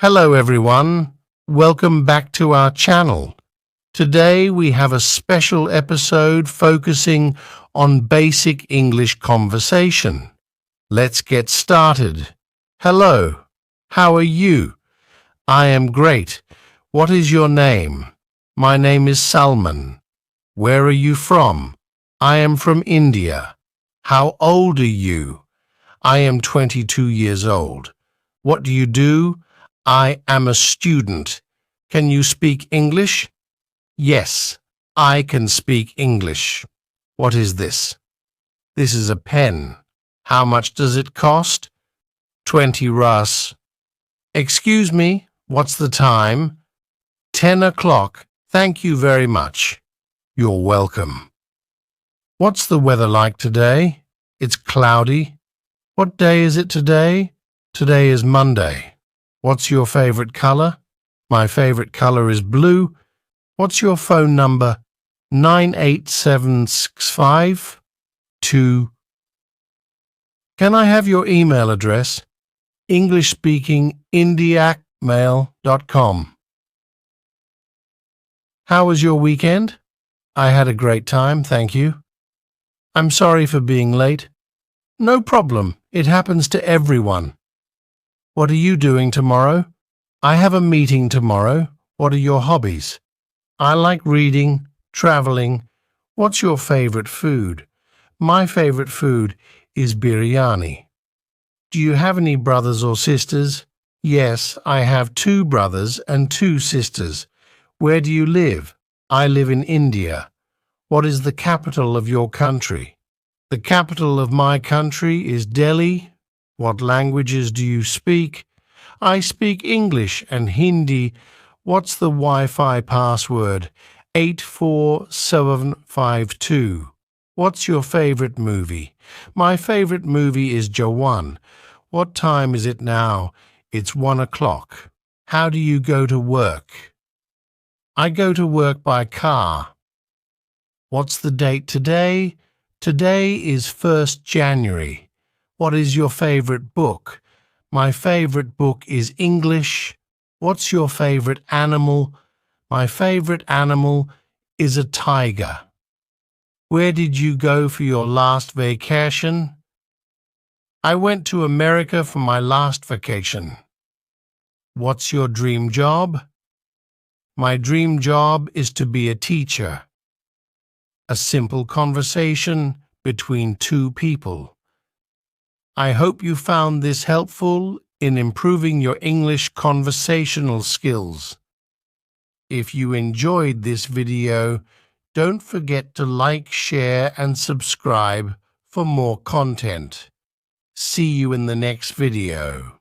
Hello everyone, welcome back to our channel. Today we have a special episode focusing on basic English conversation. Let's get started. Hello, how are you? I am great. What is your name? My name is Salman. Where are you from? I am from India. How old are you? I am 22 years old. What do you do? I am a student. Can you speak English? Yes, I can speak English. What is this? This is a pen. How much does it cost? 20 Rs. Excuse me, what's the time? 10 o'clock. Thank you very much. You're welcome. What's the weather like today? It's cloudy. What day is it today? Today is Monday. What's your favorite color? My favorite color is blue. What's your phone number? 98765 Can I have your email address? englishspeakingindiacmail.com. How was your weekend? I had a great time, thank you. I'm sorry for being late. No problem, it happens to everyone. What are you doing tomorrow? I have a meeting tomorrow. What are your hobbies? I like reading, traveling. What's your favorite food? My favorite food is biryani. Do you have any brothers or sisters? Yes, I have 2 brothers and 2 sisters. Where do you live? I live in India. What is the capital of your country? The capital of my country is Delhi. What languages do you speak? I speak English and Hindi. What's the Wi-Fi password? 84752. What's your favorite movie? My favorite movie is Jawan. What time is it now? It's 1 o'clock. How do you go to work? I go to work by car. What's the date today? Today is 1st January. What is your favorite book? My favorite book is English. What's your favorite animal? My favorite animal is a tiger. Where did you go for your last vacation? I went to America for my last vacation. What's your dream job? My dream job is to be a teacher. A simple conversation between 2 people. I hope you found this helpful in improving your English conversational skills. If you enjoyed this video, don't forget to like, share, and subscribe for more content. See you in the next video.